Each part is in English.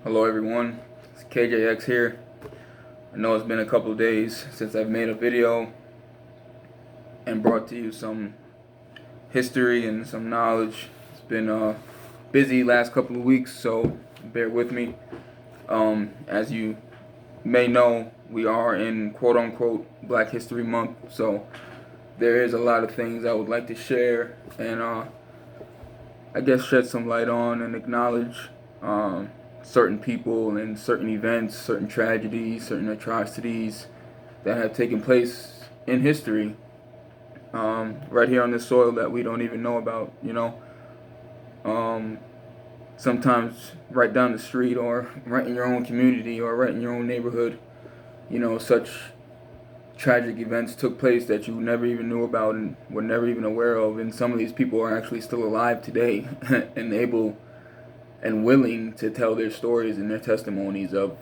Hello everyone, it's KJX here. I know it's been a couple of days since I've made a video and brought to you some history and some knowledge. It's been busy last couple of weeks, so bear with me. As you may know, we are in quote-unquote Black History Month, so there is a lot of things I would like to share and I guess shed some light on and acknowledge certain people and certain events, certain tragedies, certain atrocities that have taken place in history, right here on this soil that we don't even know about, sometimes right down the street or right in your own community or right in your own neighborhood, such tragic events took place that you never even knew about and were never even aware of, and some of these people are actually still alive today and able and willing to tell their stories and their testimonies of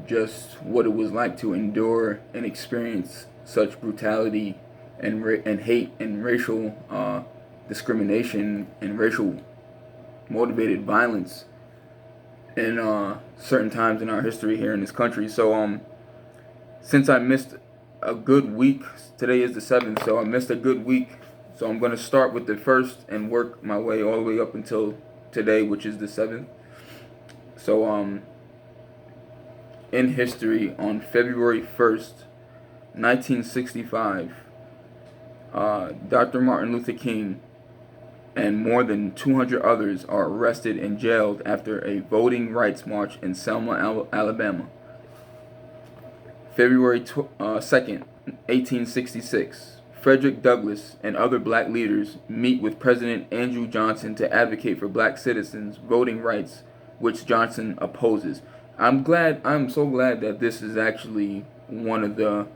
just what it was like to endure and experience such brutality and hate and racial discrimination and racial motivated violence in certain times in our history here in this country. So since I missed a good week, today is the 7th, so I missed a good week. So I'm going to start with the first and work my way all the way up until today, which is the 7th. So in history, on February 1st, 1965, Dr. Martin Luther King and more than 200 others are arrested and jailed after a voting rights march in Selma, Alabama. February 2nd, 1866, Frederick Douglass and other black leaders meet with President Andrew Johnson to advocate for black citizens' voting rights, which Johnson opposes. I'm so glad that this is actually one of the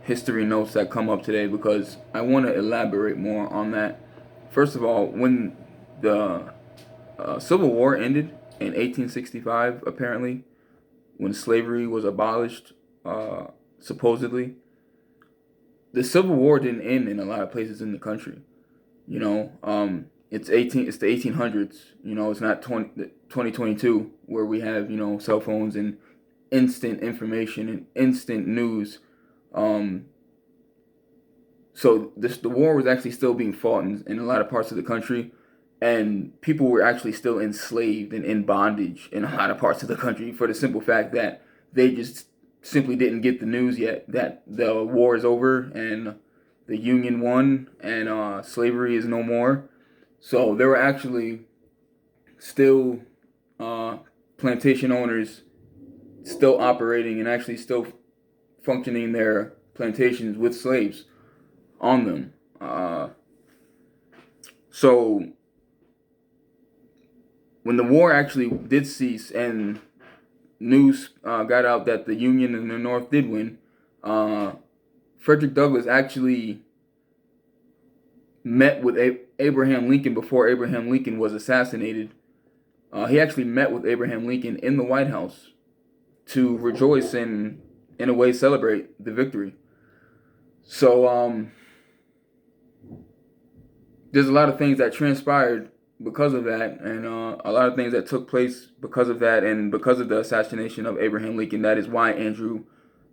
history notes that come up today, because I want to elaborate more on that. First of all, when the Civil War ended in 1865, apparently, when slavery was abolished, supposedly, the Civil War didn't end in a lot of places in the country. It's the 1800s. It's not 2022 where we have cell phones and instant information and instant news. So the war was actually still being fought in a lot of parts of the country, and people were actually still enslaved and in bondage in a lot of parts of the country, for the simple fact that they just simply didn't get the news yet that the war is over and the Union won and slavery is no more. So there were actually still plantation owners still operating and actually still functioning their plantations with slaves on them. So when the war actually did cease and news got out that the Union and the North did win, Frederick Douglass actually met with Abraham Lincoln before Abraham Lincoln was assassinated. He actually met with Abraham Lincoln in the White House to rejoice and, in a way, celebrate the victory. So there's a lot of things that transpired because of that, and a lot of things that took place because of that, and because of the assassination of Abraham Lincoln. That is why at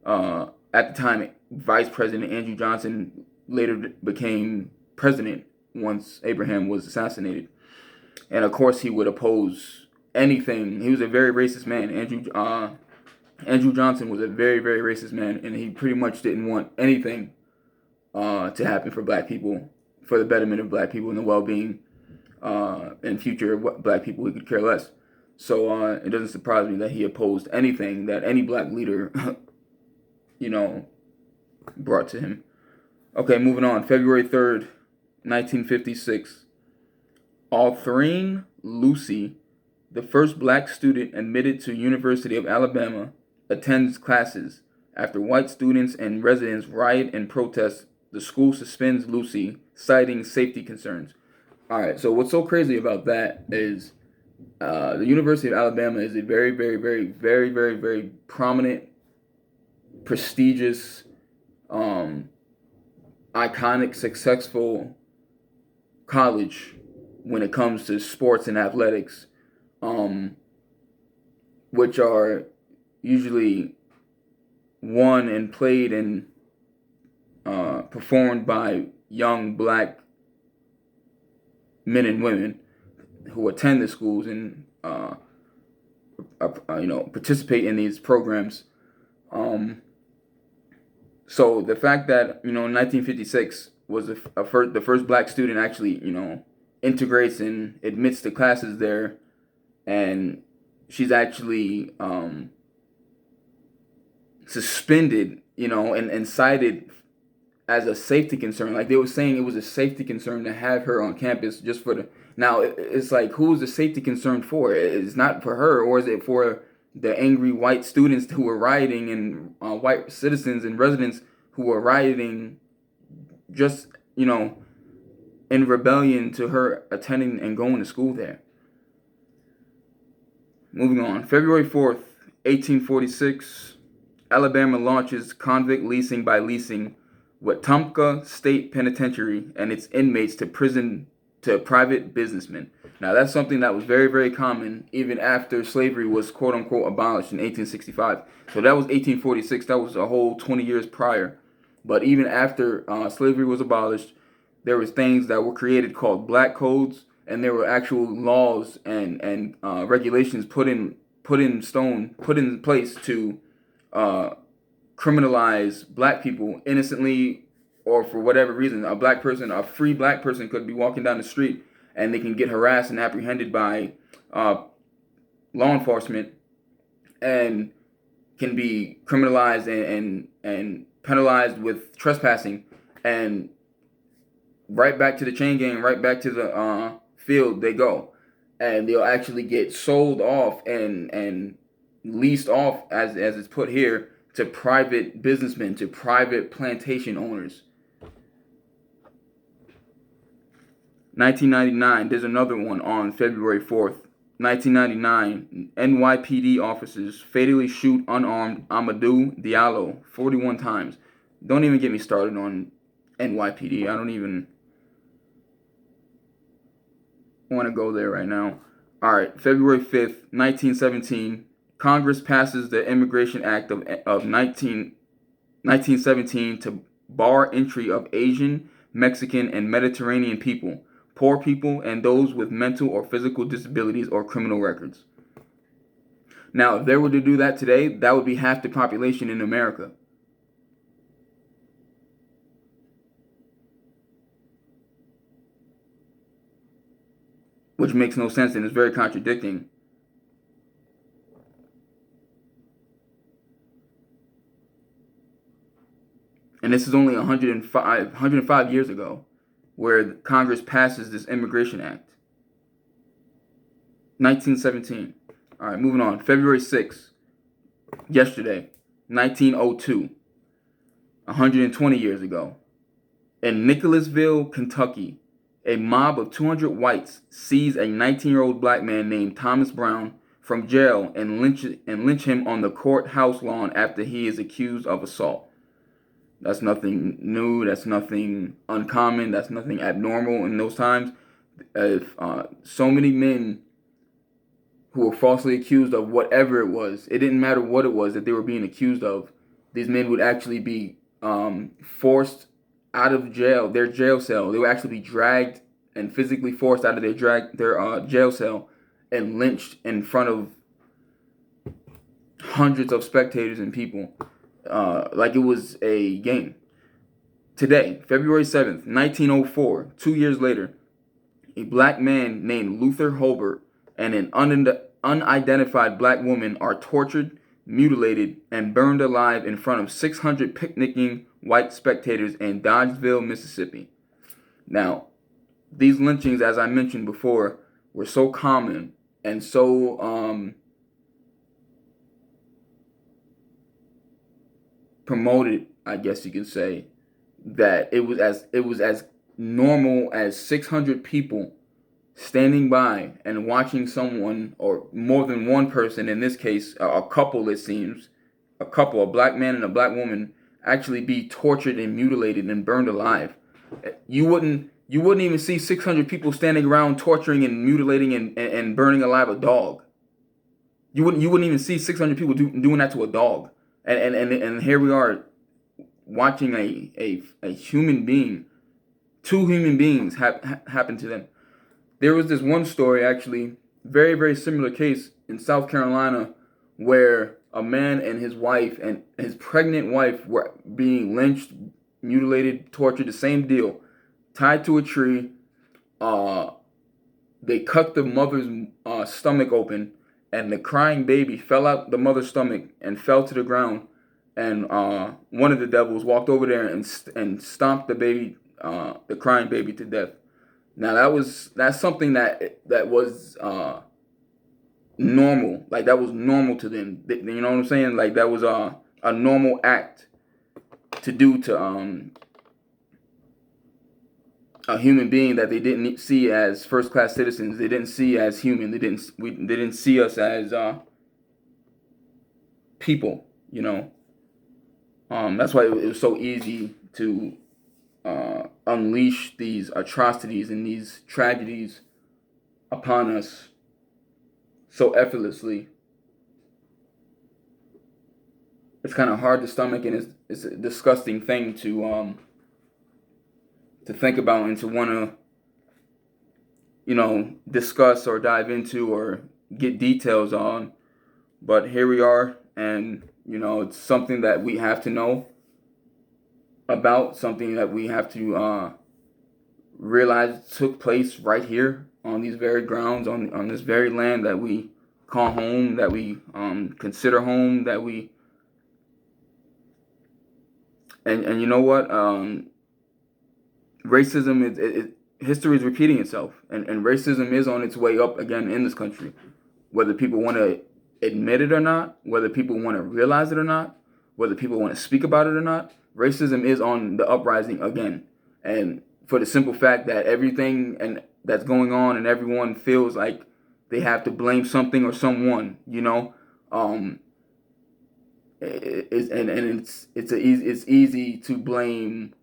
the time, Vice President Andrew Johnson later became president once Abraham was assassinated. And of course, he would oppose anything. He was a very racist man. Andrew Johnson was a very, very racist man, and he pretty much didn't want anything to happen for black people, for the betterment of black people and the well-being and future of black people. He could care less. So it doesn't surprise me that he opposed anything that any black leader, brought to him. Okay, moving on. February 3rd, 1956. Althrine Lucy, the first black student admitted to University of Alabama, attends classes. After white students and residents riot and protest, the school suspends Lucy, citing safety concerns. All right, so what's so crazy about that is the University of Alabama is a very, very, very, very, very, very prominent, prestigious, iconic, successful college when it comes to sports and athletics, which are usually won and played and performed by young black men and women who attend the schools and participate in these programs. So the fact that in 1956 was the first black student actually integrates and admits to classes there, and she's actually suspended, and cited as a safety concern. Like they were saying, it was a safety concern to have her on campus just for the. Now it's like, who's the safety concern for? It's not for her, or is it for the angry white students who were rioting and white citizens and residents who were rioting, just in rebellion to her attending and going to school there. Moving on, February 4th, 1846, Alabama launches Convict Leasing by leasing Wetumpka State Penitentiary and its inmates to private businessmen. Now, that's something that was very, very common even after slavery was quote-unquote abolished in 1865. So that was 1846. That was a whole 20 years prior. But even after slavery was abolished, there was things that were created called black codes, and there were actual laws and regulations put in place to criminalize black people innocently or for whatever reason. A free black person could be walking down the street and they can get harassed and apprehended by law enforcement and can be criminalized and penalized with trespassing, and right back to the chain gang, right back to the field they go, and they'll actually get sold off and leased off, as it's put here, to private businessmen, to private plantation owners. 1999, there's another one on February 4th. 1999, NYPD officers fatally shoot unarmed Amadou Diallo 41 times. Don't even get me started on NYPD. I don't even want to go there right now. All right, February 5th, 1917, Congress passes the Immigration Act of 1917 to bar entry of Asian, Mexican, and Mediterranean people, poor people, and those with mental or physical disabilities or criminal records. Now, if they were to do that today, that would be half the population in America. Which makes no sense and is very contradicting. And this is only 105 years ago, where Congress passes this Immigration Act. 1917. All right, moving on. February 6th, yesterday, 1902, 120 years ago. In Nicholasville, Kentucky, a mob of 200 whites seize a 19-year-old black man named Thomas Brown from jail and lynch him on the courthouse lawn after he is accused of assault. That's nothing new. That's nothing uncommon. That's nothing abnormal in those times. If so many men who were falsely accused of whatever it was, it didn't matter what it was that they were being accused of, these men would actually be forced out of their jail cell. They would actually be dragged and physically forced out of their jail cell and lynched in front of hundreds of spectators and people. Like it was a game. Today, February 7th, 1904, 2 years later, a black man named Luther Holbert and an unidentified black woman are tortured, mutilated, and burned alive in front of 600 picnicking white spectators in Dodgeville, Mississippi. Now, these lynchings, as I mentioned before, were so common and so promoted, I guess you could say, that it was as normal as 600 people standing by and watching someone, or more than one person, in this case a couple, it seems, a black man and a black woman, actually be tortured and mutilated and burned alive. You wouldn't You wouldn't even see 600 people standing around torturing and mutilating and burning alive a dog. You wouldn't even see 600 people doing that to a dog. And here we are watching a human being, two human beings happen to them. There was this one story, actually, very, very similar case in South Carolina, where a man and his wife and his pregnant wife were being lynched, mutilated, tortured, the same deal, tied to a tree. Uh, they cut the mother's stomach open, and the crying baby fell out the mother's stomach and fell to the ground. And one of the devils walked over there and stomped the baby, the crying baby, to death. Now that's something that was normal. Like, that was normal to them. You know what I'm saying? Like, that was a normal act to do to a human being that they didn't see as first class citizens. They didn't see as human. They didn't see us as people. You know. That's why it was so easy to unleash these atrocities and these tragedies upon us so effortlessly. It's kind of hard to stomach, and it's a disgusting thing to think about and to want to, discuss or dive into or get details on. But here we are, and it's something that we have to know about, something that we have to realize took place right here on these very grounds, on this very land that we call home, that we consider home, that we and you know what, racism is history is repeating itself, and racism is on its way up again in this country, whether people want to admit it or not, whether people want to realize it or not, whether people want to speak about it or not. Racism is on the uprising again, and for the simple fact that everything and that's going on and everyone feels like they have to blame something or someone, it's easy to blame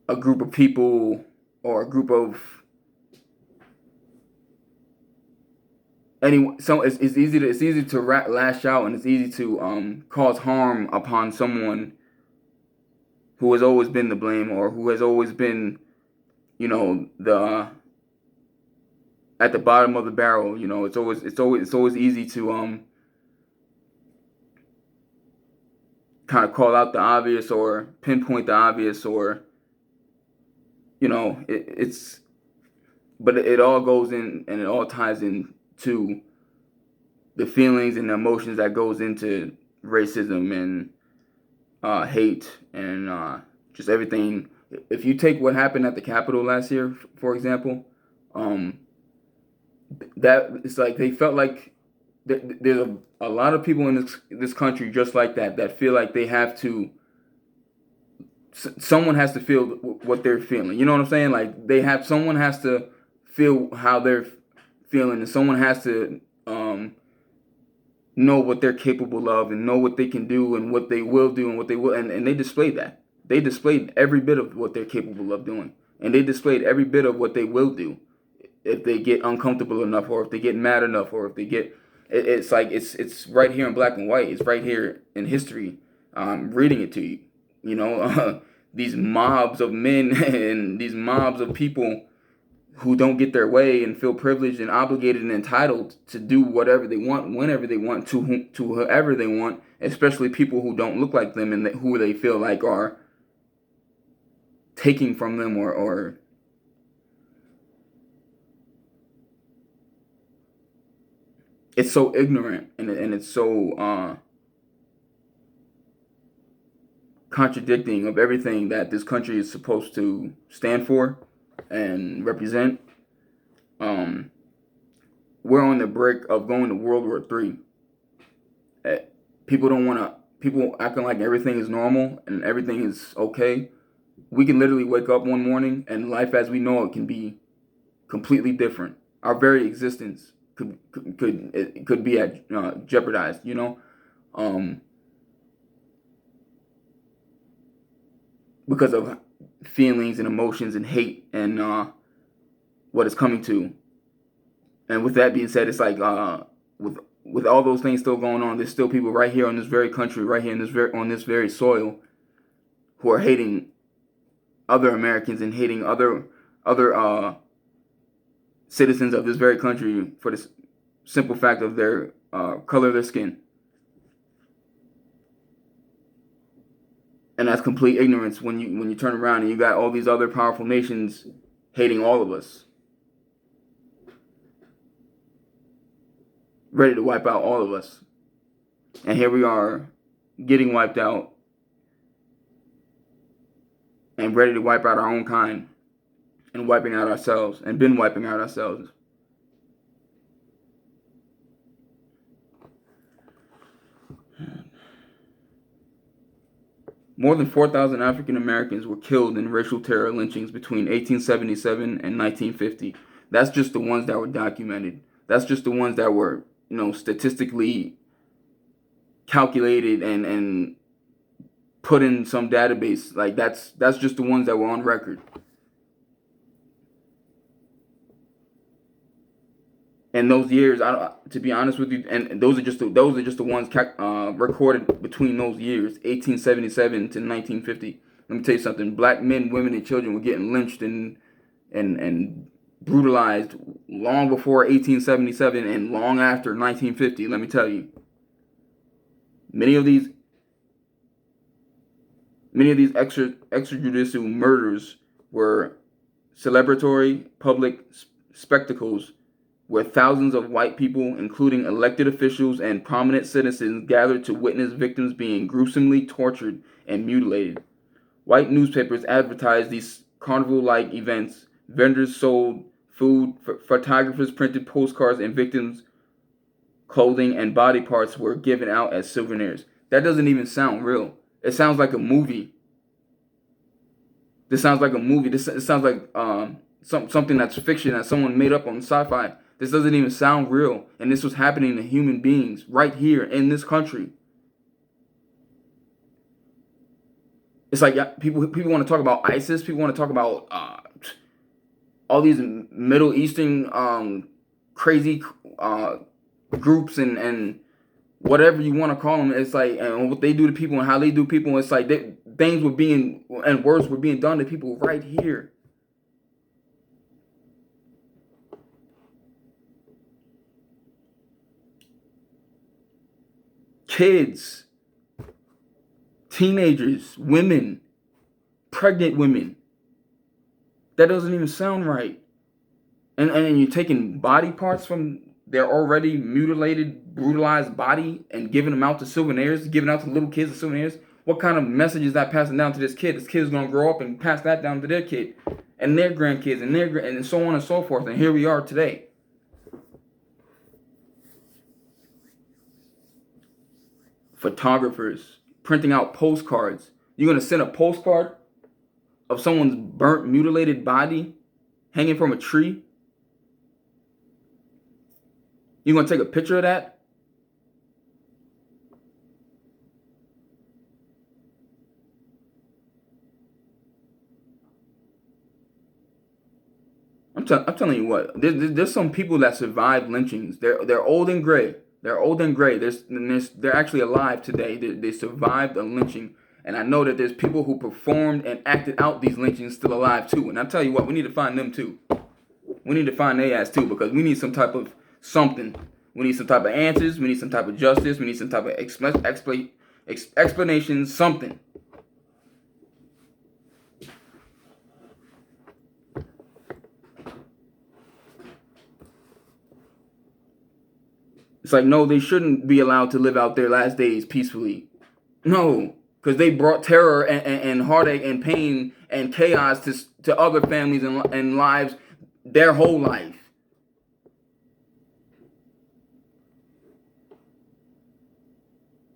a group of people or a group of anyone. So it's easy to lash out, and it's easy to cause harm upon someone who has always been the blame, or who has always been, the at the bottom of the barrel. It's always easy to kind of call out the obvious or pinpoint the obvious, or but it all goes in, and it all ties in to the feelings and the emotions that goes into racism and hate and just everything. If you take what happened at the Capitol last year, for example, that it's like they felt like there's a lot of people in this country just like that feel like they have to. Someone has to feel what they're feeling. You know what I'm saying? Like, someone has to feel how they're feeling, and someone has to know what they're capable of, and know what they can do, and what they will do, and what they will. And they displayed that. They displayed every bit of what they're capable of doing, and they displayed every bit of what they will do if they get uncomfortable enough, or if they get mad enough, or if they get. It's like it's right here in black and white. It's right here in history. Reading it to you. These mobs of men and these mobs of people who don't get their way and feel privileged and obligated and entitled to do whatever they want, whenever they want, to whoever they want, especially people who don't look like them and who they feel like are taking from them, or it's so ignorant, and it's so contradicting of everything that this country is supposed to stand for and represent. We're on the brink of going to World War III. People acting like everything is normal and everything is okay. We can literally wake up one morning and life as we know it can be completely different. Our very existence could be jeopardized. Because of feelings and emotions and hate and what it's coming to. And with that being said, it's like with all those things still going on, there's still people right here on this very country, right here in this on this very soil, who are hating other Americans and hating other citizens of this very country for the simple fact of their color of their skin. And that's complete ignorance when you turn around and you got all these other powerful nations hating all of us, ready to wipe out all of us. And here we are getting wiped out and ready to wipe out our own kind and wiping out ourselves and been wiping out ourselves. More than 4,000 African Americans were killed in racial terror lynchings between 1877 and 1950. That's just the ones that were documented. That's just the ones that were, statistically calculated and put in some database. Like that's just the ones that were on record. And those years, to be honest with you, and those are just the ones recorded between those years, 1877 to 1950. Let me tell you something: black men, women, and children were getting lynched and brutalized long before 1877 and long after 1950. Let me tell you, many of these extrajudicial murders were celebratory public spectacles where thousands of white people, including elected officials and prominent citizens, gathered to witness victims being gruesomely tortured and mutilated. White newspapers advertised these carnival-like events. Vendors sold food. Photographers printed postcards, and victims' clothing and body parts were given out as souvenirs. That doesn't even sound real. It sounds like a movie. This sounds like a movie. It sounds like something that's fiction that someone made up on sci-fi. This doesn't even sound real. And this was happening to human beings right here in this country. It's like people want to talk about ISIS. People want to talk about all these Middle Eastern crazy groups and whatever you want to call them. It's like, and what they do to people and how they do people. It's like things were being, and words were being done to people right here. Kids, teenagers, women, pregnant women. That doesn't even sound right. And you're taking body parts from their already mutilated, brutalized body and giving them out to souvenirs, giving out to little kids as souvenirs. What kind of message is that passing down to this kid? This kid is going to grow up and pass that down to their kid and their grandkids and so on and so forth. And here we are today. Photographers printing out postcards. You're going to send a postcard of someone's burnt, mutilated body hanging from a tree? You're going to take a picture of that? I'm telling you what. There's some people that survived lynchings. They're old and gray. They're old and gray. They're actually alive today. They survived a lynching. And I know that there's people who performed and acted out these lynchings still alive too. And I tell you what, we need to find them too. We need to find their ass too, because we need some type of something. We need some type of answers. We need some type of justice. We need some type of explanation, something. It's like, no, they shouldn't be allowed to live out their last days peacefully. No, because they brought terror and heartache and pain and chaos to other families and lives their whole life.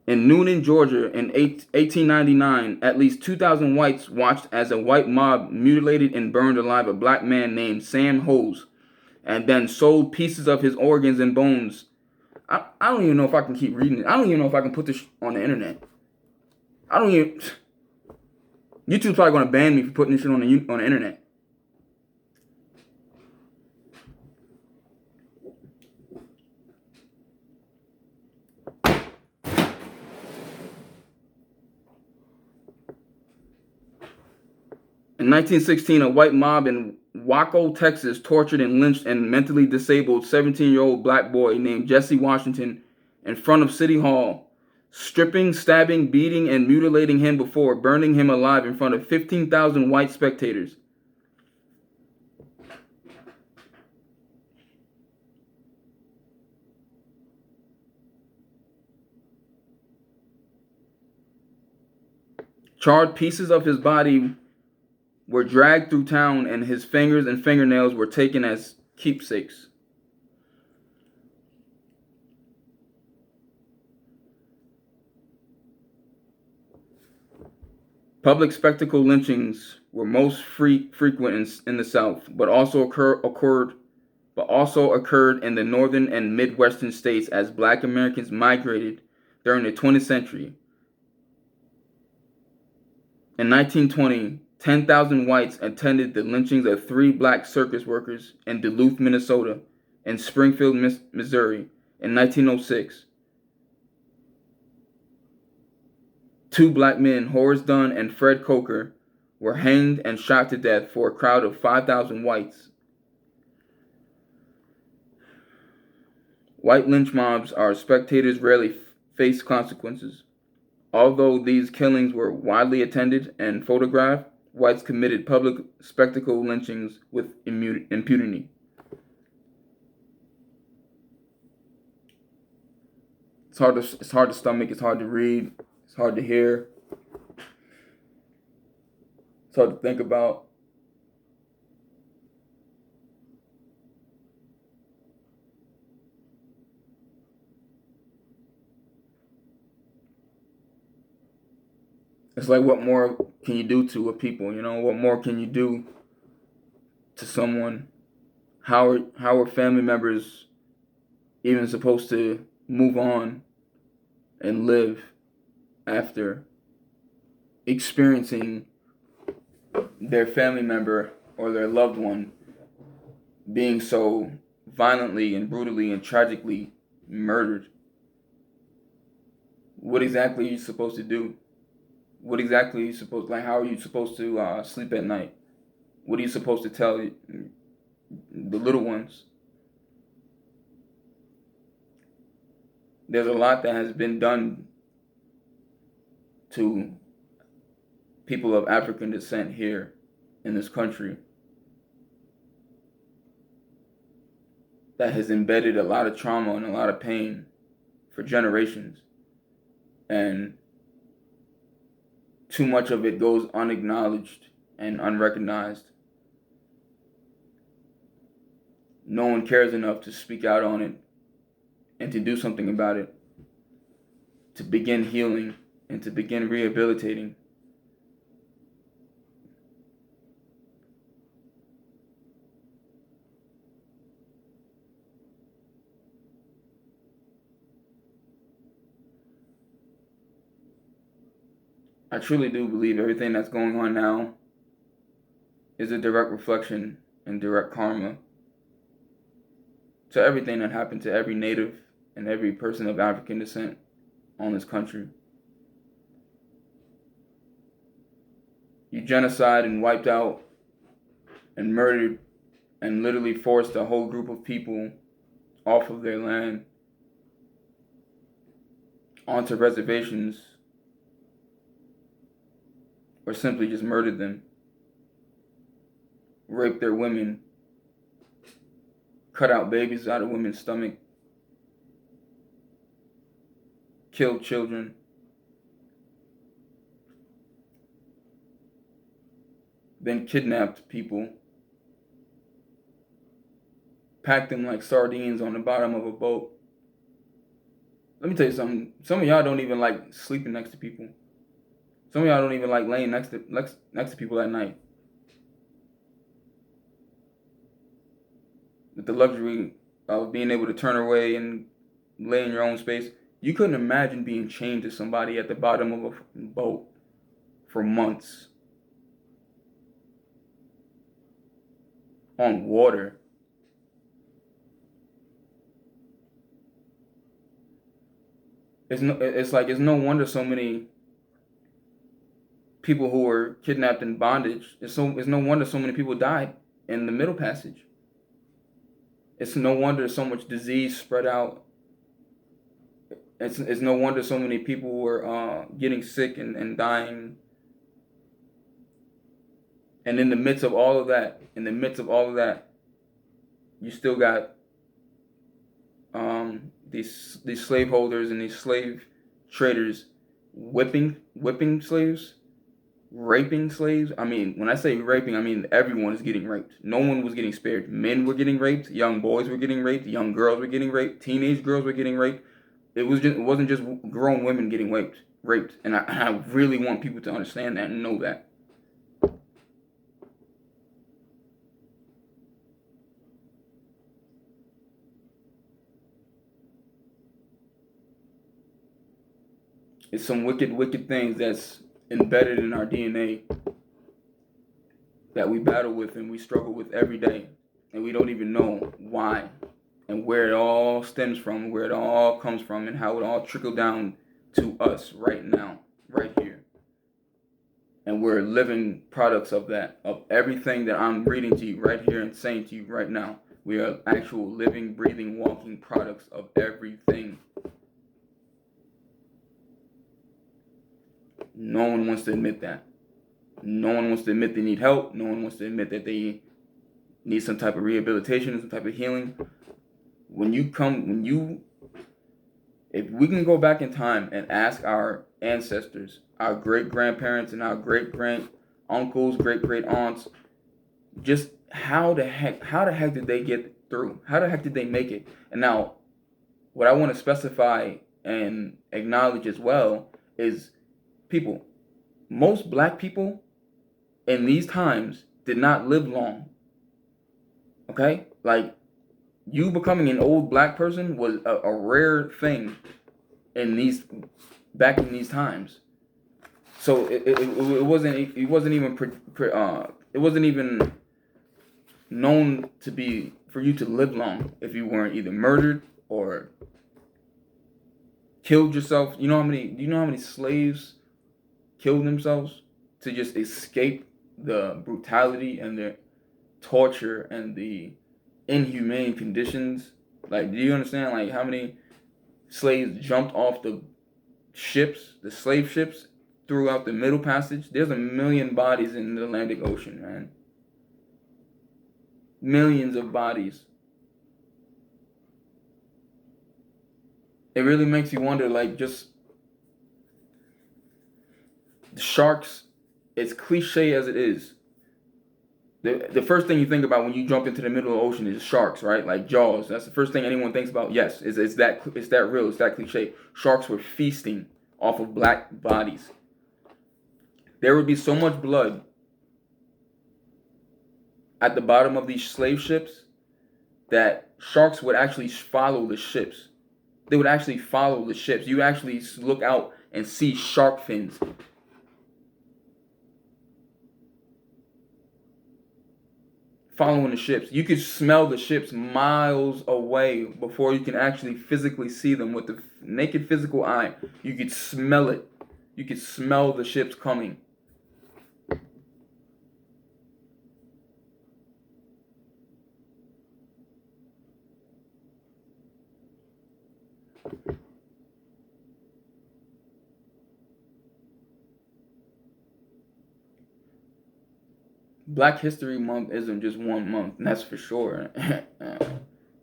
In Noonan, Georgia, in 1899, at least 2,000 whites watched as a white mob mutilated and burned alive a black man named Sam Hose, and then sold pieces of his organs and bones. I don't even know if I can keep reading it. I don't even know if I can put this on the internet. YouTube's probably gonna ban me for putting this shit on the internet. In 1916, a white mob in Waco, Texas, tortured and lynched and mentally disabled 17-year-old black boy named Jesse Washington in front of City Hall, stripping, stabbing, beating, and mutilating him before burning him alive in front of 15,000 white spectators. Charred pieces of his body were dragged through town, and his fingers and fingernails were taken as keepsakes. Public spectacle lynchings were most frequent in the South, but also occurred in the northern and midwestern states as Black Americans migrated during the 20th century. In 1920, 10,000 whites attended the lynchings of 3 black circus workers in Duluth, Minnesota, and Springfield, Missouri in 1906. 2 black men, Horace Dunn and Fred Coker, were hanged and shot to death for a crowd of 5,000 whites. White lynch mobs are spectators rarely face consequences. Although these killings were widely attended and photographed, whites committed public spectacle lynchings with impunity. It's hard to stomach. It's hard to read. It's hard to hear. It's hard to think about. It's like, what more can you do to a people? You know, what more can you do to someone? How are family members even supposed to move on and live after experiencing their family member or their loved one being so violently and brutally and tragically murdered? What exactly are you supposed to do? What exactly are you supposed, like, how are you supposed to sleep at night? What are you supposed to tell the little ones? There's a lot that has been done to people of African descent here in this country that has embedded a lot of trauma and a lot of pain for generations. And too much of it goes unacknowledged and unrecognized. No one cares enough to speak out on it and to do something about it, to begin healing and to begin rehabilitating. I truly do believe everything that's going on now is a direct reflection and direct karma to everything that happened to every native and every person of African descent on this country. You genocide and wiped out and murdered and literally forced a whole group of people off of their land onto reservations, or simply just murdered them, raped their women, cut out babies out of women's stomach, killed children, then kidnapped people, packed them like sardines on the bottom of a boat. Let me tell you something. Some of y'all don't even like sleeping next to people. Some of y'all don't even like laying next to people at night. With the luxury of being able to turn away and lay in your own space, you couldn't imagine being chained to somebody at the bottom of a boat for months on water. It's no wonder so many people who were kidnapped in bondage. It's no wonder so many people died in the Middle Passage. It's no wonder so much disease spread out. It's no wonder so many people were getting sick and dying. And in the midst of all of that, you still got these slaveholders and these slave traders whipping slaves, raping slaves. I mean, when I say raping, I mean everyone is getting raped. No one was getting spared. Men were getting raped. Young boys were getting raped. Young girls were getting raped. Teenage girls were getting raped. It wasn't just grown women getting raped. And I really want people to understand that and know that. It's some wicked things that's embedded in our DNA that we battle with and we struggle with every day, and we don't even know why and where it all stems from, where it all comes from, and how it all trickled down to us right now, right here. And we're living products of that, of everything that I'm reading to you right here and saying to you right now. We are actual living, breathing, walking products of everything. No one wants to admit that. No one wants to admit they need help. No one wants to admit that they need some type of rehabilitation, some type of healing. If we can go back in time and ask our ancestors, our great grandparents and our great uncles, great aunts, just how the heck did they get through? How the heck did they make it? And now, what I want to specify and acknowledge as well is people. Most black people in these times did not live long. Okay? Like, you becoming an old black person was a rare thing back in these times. So it wasn't even known to be for you to live long if you weren't either murdered or killed yourself. Do you know how many slaves killed themselves to just escape the brutality and the torture and the inhumane conditions? Like, do you understand, like, how many slaves jumped off the slave ships throughout the Middle Passage? There's 1 million bodies in the Atlantic Ocean, man. Millions of bodies. It really makes you wonder, like, just the sharks, as cliche as it is, the first thing you think about when you jump into the middle of the ocean is sharks, right? Like Jaws. That's the first thing anyone thinks about. Yes, it's that real. It's that cliche. Sharks were feasting off of black bodies. There would be so much blood at the bottom of these slave ships that sharks would actually follow the ships. They would actually follow the ships. You actually look out and see shark fins. Following the ships. You could smell the ships miles away before you can actually physically see them with the naked physical eye. You could smell it. You could smell the ships coming. Black History Month isn't just 1 month, and that's for sure.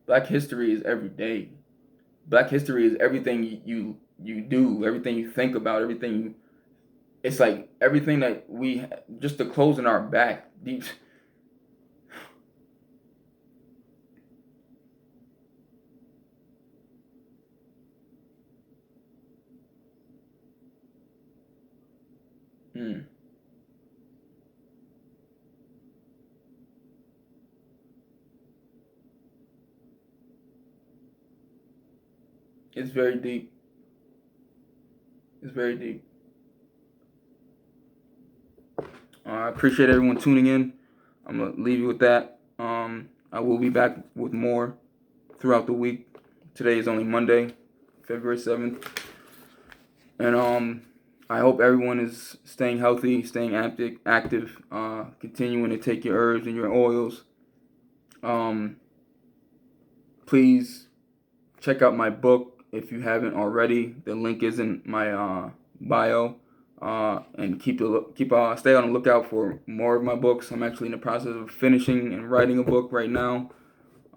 Black History is every day. Black History is everything you do, everything you think about, it's like everything that just the clothes in our back. Hmm. It's very deep. It's very deep. I appreciate everyone tuning in. I'm gonna leave you with that. I will be back with more throughout the week. Today is only Monday, February 7th. And I hope everyone is staying healthy, staying active, continuing to take your herbs and your oils. Please check out my book if you haven't already. The link is in my bio. And stay on the lookout for more of my books. I'm actually in the process of finishing and writing a book right now.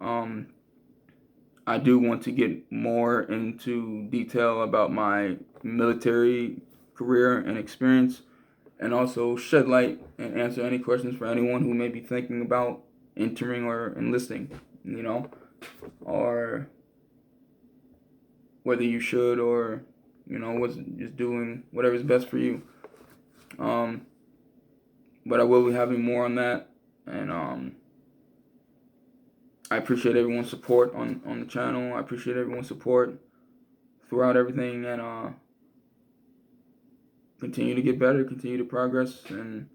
I do want to get more into detail about my military career and experience, and also shed light and answer any questions for anyone who may be thinking about entering or enlisting, or whether you should, or what's just doing whatever's best for you. But I will be having more on that, and I appreciate everyone's support on the channel. I appreciate everyone's support throughout everything, and continue to get better, continue to progress and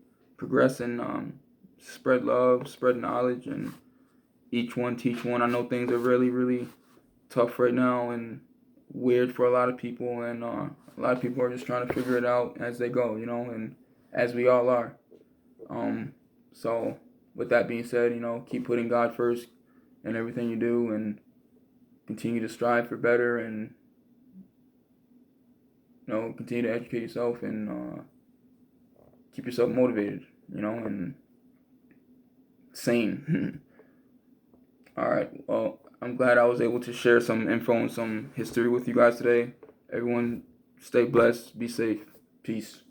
spread love, spread knowledge, and each one teach one. I know things are really, really tough right now and weird for a lot of people, and a lot of people are just trying to figure it out as they go, and as we all are. So with that being said, keep putting God first in everything you do, and continue to strive for better, and continue to educate yourself, and keep yourself motivated, and sane. All right. Well, I'm glad I was able to share some info and some history with you guys today. Everyone, stay blessed, be safe, peace.